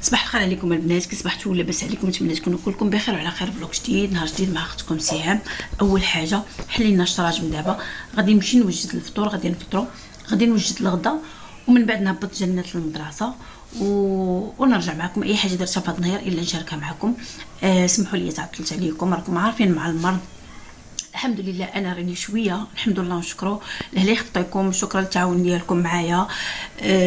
صباح الخير عليكم البنات، كي صبحتوا لاباس عليكم؟ نتمنى تكونوا كلكم بخير وعلى خير. فلوق جديد، نهار جديد مع اختكم سهام. اول حاجه حلينا الشراجم دابا، غادي نمشي نوجد الفطور، غادي نفطروا، غادي نوجد الغدا، ومن بعد نهبط جنات للمدرسه ونرجع معكم. اي حاجه درتها في هذا النهار الا نشاركها معكم. سمحوا لي تعطلت عليكم، راكم عارفين مع المرض. الحمد لله انا راني شويه، الحمد لله ونشكروا اللي يخطيكم. شكرا للتعاون ديالكم معايا،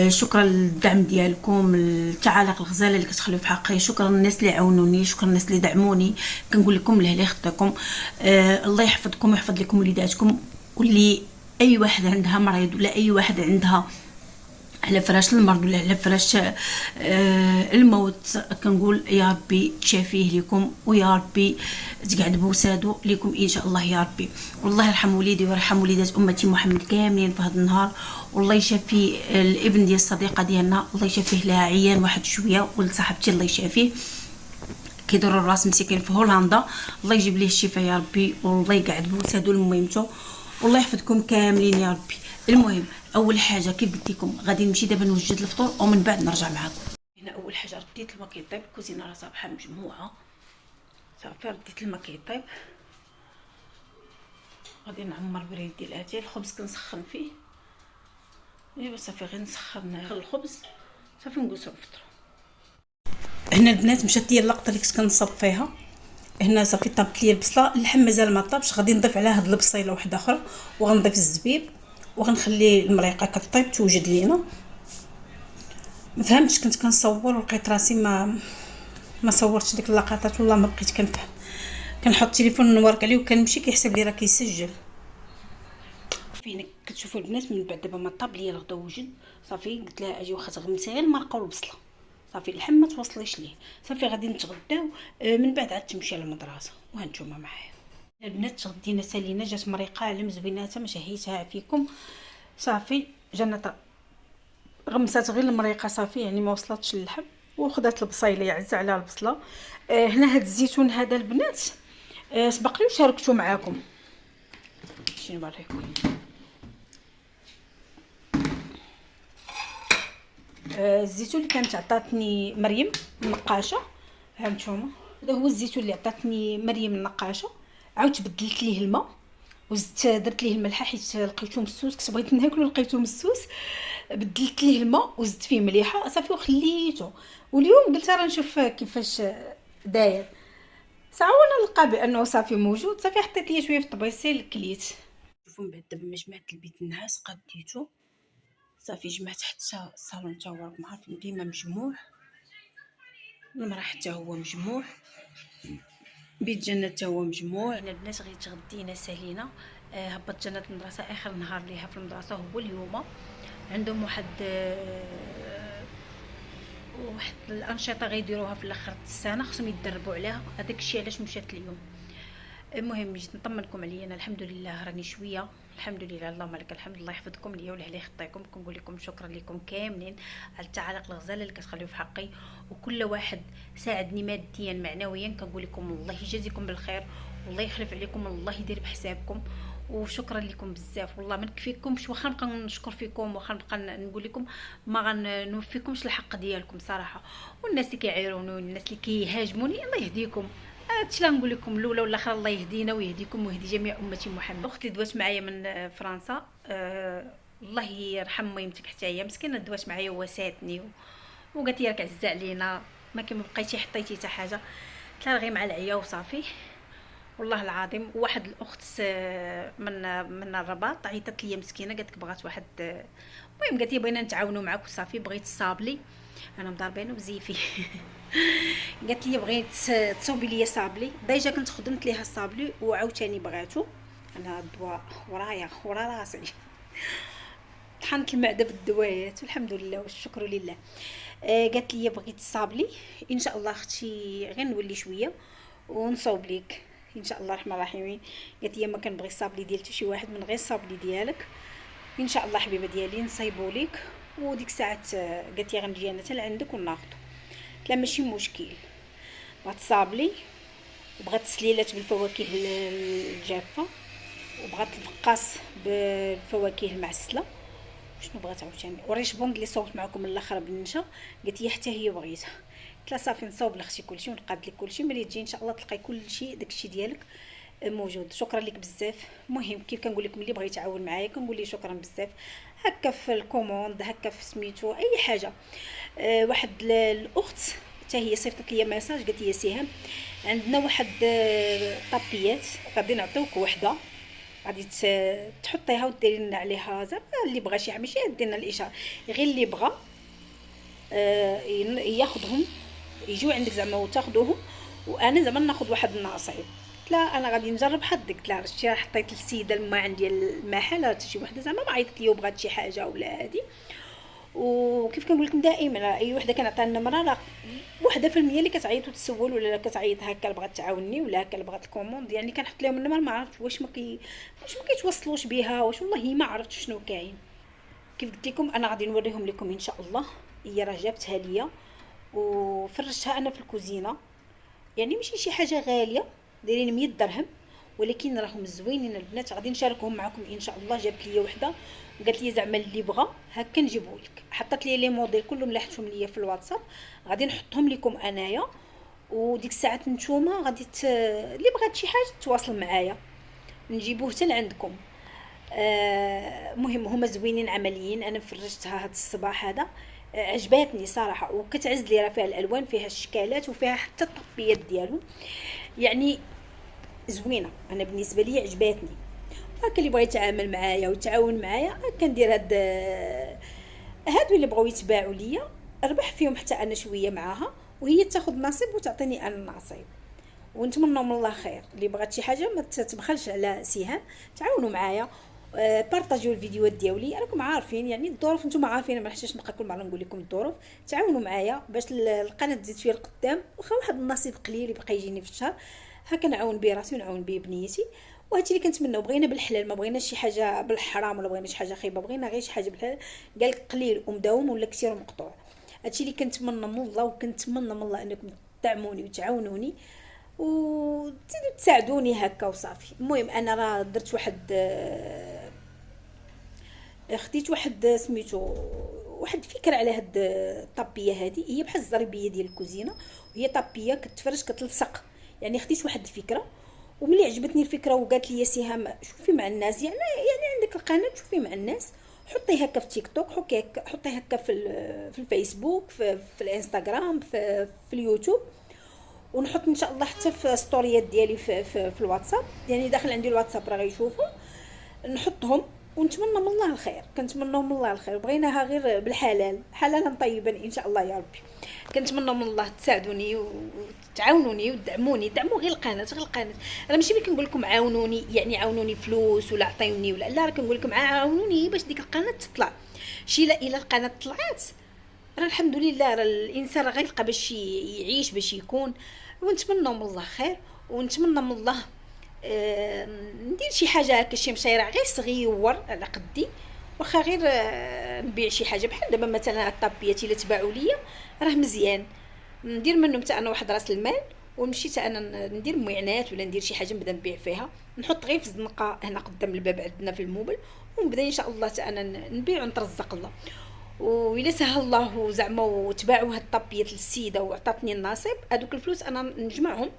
شكرا للدعم ديالكم، التعاليق الغزاله اللي كتخليو في حقي. شكرا للناس اللي عاونوني، شكرا للناس اللي دعموني. كنقول لكم الله يخطيكم، الله يحفظكم ويحفظ لكم وليداتكم. واللي اي واحد عندها مريض ولا اي واحد عندها على فراش المرض ولا على فراش الموت، كنقول يا ربي تشافيه لكم، ويا ربي تقعد بوسادو لكم ان شاء الله يا ربي. والله يرحم وليدي ويرحم وليدات امتي محمد كاملين في هذا النهار. والله يشافي الابن ديال الصديقه ديالنا، الله يشافيه لها عيان واحد شويه، ولصاحبتي الله يشافيه كيدور الراس مسكين في هولندا، الله يجيب ليه الشفاء يا ربي، والله يقعد بوسادو لميمتو، والله يحفظكم كاملين يا ربي. المهم اول حاجه كيف قلت لكم غادي نمشي دابا نوجد الفطور ومن بعد نرجع معكم. هنا اول حاجه رديت الماء كيطيب، الكوزينه راه صافحه مجموعه، صافي رديت الماء كيطيب. غادي نعمر بريد ديال اتاي، الخبز كنسخن فيه. ايوا صافي غير نسخن الخبز صافي نجلسوا نفطروا. هنا البنات مشات لي اللقطه اللي كنت كنصب فيها. هنا صافي طابت لي البصله، اللحم مازال ما طابش، غادي نضيف عليها هاد البصيله واحده اخرى، وغنضيف الزبيب، وغنخلي المريقه كطيب توجد لينا. ما فهمتش، كنت كنصور ولقيت راسي ما صورتش ديك اللقطات، والله ما بقيت كنفهم. كنحط التليفون نورك عليه وكنمشي كيحسب لي راه كيسجل. فين كتشوفوا البنات من بعد دابا ما طاب لي الغدا وجد، صافي قلت لها اجي واخا تغمسي غير المرقه والبصله، صافي اللحم ما توصليش ليه، صافي غادي نتغداو. من بعد عاد تمشي للمدرسه وهانتوما معايا. البنات تغدينا سالينا، جات مريقه على مزبيناتها ما شهيتها فيكم. صافي جنة غمسات غير المريقه صافي، يعني ما وصلتش اللحم، وخدات البصيله يعز على البصله. هنا هاد الزيتون هذا البنات سبق لي وشاركته معاكم، شنو نوريكم. الزيتون اللي كانت عطاتني مريم النقاشه، ها نتوما هذا هو الزيتون اللي عطاتني مريم النقاشه. عاودت بدلت ليه الماء وزدت درت ليه الملحه حيت لقيتو مسوس، كنت بغيت ناكلو لقيتو مسوس، بدلت ليه الماء وزدت فيه مليحه صافي وخليته. واليوم قلت راه نشوف كيفاش داير، ساعه وانا نلقى بانه صافي موجود، صافي حطيت ليه شويه في الطبيسيل كليت. شوفوا من بعد دابا ما جمعت البيت النعاس قديتو، صافي جمعت حتى الصالون تا هو راكم عارفين ديما مجموع، المراه حتى هو مجموع، بيت جنة تا هو مجموع. انا البنات غير تغدينا سالينا. هبط جنة المدرسه، اخر نهار ليها في المدرسه هو اليوم. عندهم واحد الانشطه غيديروها في الاخر السنه، خصهم يتدربوا عليها، هذاك الشيء علاش مشات اليوم. المهم جيت نطمنكم عليا، انا الحمد لله راني شويه، الحمد لله اللهم لك الحمد. الله يحفظكم ليا ولا يخطيكم. كنقول لكم شكرا لكم كاملين على التعاليق الغزاله اللي كتخليو في حقي، وكل واحد ساعدني ماديا معنويا كنقول لكم الله يجازيكم بالخير، والله يخلف عليكم، الله يدير بحسابكم. وشكرا لكم بزاف، والله ما نكفيكمش، واخا نبقى نشكر فيكم، واخا نبقى نقول لكم ما غنوفيكمش الحق ديالكم صراحه. والناس اللي كيعيروني والناس اللي كيهاجموني الله يهديكم. هادشي اللي نقول لكم الاولى والاخر، الله يهدينا ويهديكم ويهدي جميع امتي محمد. اختي دوات معايا من فرنسا، الله يرحم ميمتك حتى هي مسكينه، دوات معايا وواساتني وقالت لي راك عزه علينا، ما كي ما بقيتي حطيتي حتى حاجه، قلت لها غير مع العيا وصافي. والله العظيم واحد الاخت من الرباط عيطت لي مسكينه، قالت لك بغات واحد، المهم قالت لي بغينا نتعاونوا معاك وصافي، بغيت الصابلي، انا مضاربينه بزيفي قالت لي بغيت تصوبي لي صابلي، ديجا كنت خدمت ليها الصابلي وعاوتاني بغاتو. انا الدواء ورايا ورا راسي طحنت المعده بالدوايات والحمد لله والشكر لله. قالت لي بغيت الصابلي، ان شاء الله اختي غير نولي شويه ونصوب ليك ان شاء الله الرحمن الرحيم. قالت لي ما كنبغي الصابلي ديال حتى شي واحد من غير الصابلي ديالك، ان شاء الله حبيبه ديالي نصايبو ليك. وديك الساعات قالت لي غنجي انا حتى لعندك وناخذ، لا ماشي مشكل. بغات الصابلي وبغات السليلات بالفواكه الجافه، وبغات الفقاص بالفواكه المعسله، شنو بغات عاوتاني وريش بونك اللي صوبت معكم من الاخر بالنشا، قالت لي حتى هي بغيتها. قلت لها صافي نصاوب لاختي كلشي ونقاد لك كلشي، ملي تجي ان شاء الله تلقاي كلشي داكشي ديالك موجود. شكرا لك بزاف. المهم كيف كنقول لكم اللي بغى يتعاون معايا كنقول ليه شكرا بزاف، هكا في الكوموند هكا في سميتو اي حاجه. واحد الاخت حتى هي صيفطت لي ميساج قالت لي سهام عندنا واحد طابيات غادي نعطيوك وحده، غادي تحطيها وديري لنا عليها زعما اللي بغى شي حاجه، ماشي ديرنا الاشاره غير اللي بغى ياخذهم يجيو عندك زعما وتاخذوهم، وانا زعما ناخذ واحد النصيب. لا انا غادي نجرب حظك. لا شتي حطيت للسيده الماعن ديال المحل حتى شي وحده زعما ما عيطت لي وبغات شي حاجه ولا هادي. وكيف كنقول لكم دائما اي وحده كنعطيها النمره راه وحده في المية اللي كتعيط وتسول ولا كتعيط هكا بغات تعاوني ولا هكا بغات الكوموند، يعني كنحط لهم النمر ما عرفتش واش ما كيتوصلوش بها، واش والله ما عرفت شنو كاين. كيف قلت لكم انا غادي نوريهم لكم ان شاء الله. هي راه جابتها ليا وفرشتها انا في الكوزينه، يعني ماشي شي حاجه غاليه دايرين 100 درهم، ولكن راهم زوينين البنات. غادي نشاركهم معكم ان شاء الله. جابت لي وحده وقالت لي زعما اللي بغى هكا نجيبه لك. حطت لي لي موديل كلهم لاحتهم ليا في الواتساب، غادي نحطهم لكم انايا، وديك الساعات نتوما غادي اللي بغات شي حاجه تواصل معايا نجيبوه حتى لعندكم. مهم هما زوينين عمليين. انا فرجتها هذا الصباح هذا عجباتني صراحه، وكتعز لي راه فيها الالوان فيها الشكالات وفيها حتى الطبيات ديالهم، يعني زوينه. انا بالنسبه لي عجباتني. هكا اللي بغى يتعامل معايا ويتعاون معايا كندير هادو اللي بغاو يتباعوا ليا ربح فيهم حتى انا شويه معاها، وهي تاخذ نصيب وتعطيني انا نصيب. ونتمنى من الله خير. اللي بغات شي حاجه ما تبخلش على سهام، تعاونوا معايا. بارطاجيو الفيديوهات ديالي، راكم عارفين يعني الظروف نتوما عارفين، ما نحتاجش نبقى كل مره نقول لكم الظروف. تعاونوا معايا باش القناه تزيد شويه لقدام، واخا واحد النصيب قليل يبقى يجيني في الشهر هكا نعاون به راسي ونعاون به بنيتي. وهادشي اللي كنتمناو. بغينا بالحلال، ما بغيناش شي حاجه بالحرام ولا بغينا شي حاجه خايبه، بغينا غير شي حاجه بالحلال. قالك قليل ومداوم ولا كثير ومقطوع. هادشي اللي كنتمنى من الله، وكنتمنى من الله انكم تدعموني وتعاونوني وتزيدوا تساعدوني هكا وصافي. المهم انا راه درت واحد خديت واحد سميتو واحد فكره على هاد الطابيه هذه. هي بحال الزريبيه ديال الكوزينه، وهي طابيه كتفرش كتلصق. يعني خديت واحد الفكره، وملي عجبتني الفكره وقالت لي سهام شوفي مع الناس، يعني عندك القناه شوفي مع الناس، حطي هكا في تيك توك، حطي هكا في الفيسبوك، في الانستغرام، في اليوتيوب، ونحط ان شاء الله حتى في ستوريات ديالي في الواتساب. يعني داخل عندي الواتساب راه غيشوفوا نحطهم. ونتمنى من الله الخير، كنتمنى من الله الخير. بغيناها غير بالحلال، حلالا طيبا ان شاء الله يا ربي. كنتمنى من الله تساعدوني وتعاونوني وتدعموني. دعموا غير القناه، غير القناه. انا ماشي ملي كنقول لكم عاونوني يعني عاونوني فلوس ولا عطيوني ولا لا، راه كنقول لكم عاونوني باش ديك القناه تطلع. شي لا الا القناه طلعت راه الحمد لله، راه الانسان راه غيلقى باش يعيش باش يكون. ونتمنى من الله خير، ونتمنى من الله ندير شي حاجه هكا، شي مشاريع غير صغيور على قدي، واخا غير نبيع شي حاجه بحال دابا مثلا الطابيات اللي تباعوا ليا راه مزيان ندير منهم حتى انا واحد راس المال، ونمشي حتى انا ندير معينات ولا ندير شي حاجه نبدا نبيع فيها. نحط غير في الزنقه هنا قدام الباب عندنا في الموبل، ونبدا ان شاء الله حتى انا نبيع ونترزق الله. وإلا سهل الله زعما وتباعوا هاد الطابيات للسيده وعطاتني النصيب، هذوك الفلوس انا نجمعهم.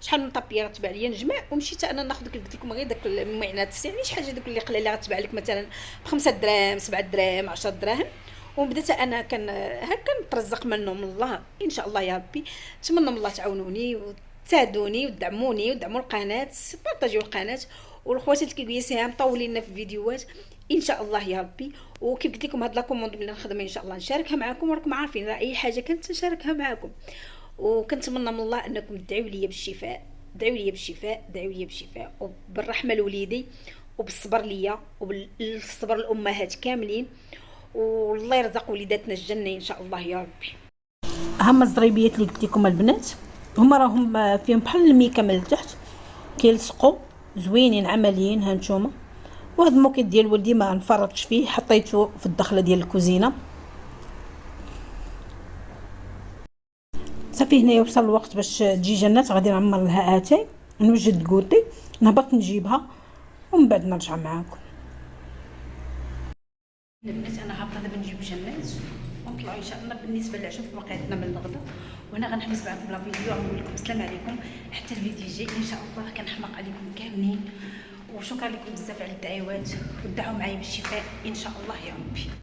شحال من طابيه غتباع ليا نجمع ونمشي حتى انا ناخذ كيف قلت لكم غير داك المعينات، يعني شي حاجه داك اللي قليله غتباع لك مثلا ب5 دراهم 7 دراهم 10 دراهم، وبدات انا هكا نترزق منهم الله ان شاء الله يا ربي. نتمنى من الله تعاونوني وتساعدوني وتدعموني ودعموا القناه، بارطاجيو القناه. والخواتات اللي كيقولوا سهام طولي لنا في الفيديوهات ان شاء الله يا ربي. وكيف قلت لكم هاد لا كوموند اللي نخدمها ان شاء الله نشاركها معكم، وراكم عارفين راه اي حاجه كنت نشاركها معكم. وكنتمنى من الله انكم تدعوا لي بالشفاء، دعوا لي بالشفاء، دعوا لي بالشفاء، وبالرحمه لوليدي، وبالصبر ليا، وبالصبر الامهات كاملين، والله يرزق وليداتنا الجنه ان شاء الله يا ربي. هما الزريبيات اللي قلت لكم البنات هما راهم فيهم بحال الميكا من التحت كيلصقوا زوينين عمليين. ها نتوما. وهذا الموكيت ديال ولدي ما نفرطش فيه، حطيته في الدخله ديال الكوزينه. صافي هنا يوصل الوقت باش تجي جنات، غادي نعمر لها اتاي نوجد الكوطي نهبط نجيبها ومن بعد نرجع معاكم. البنات انا هابطه دابا نجيب جمات ونطلعوا ان شاء الله. بالنسبه للعشاء باقي عندنا من الغدا، وانا غنحبس معكم بلا فيديو غنقول لكم السلام عليكم حتى الفيديو الجاي ان شاء الله. كنحماق عليكم كاملين، وشكرا لكم بزاف على الدعوات، ودعوا معايا بالشفاء ان شاء الله يا ربي.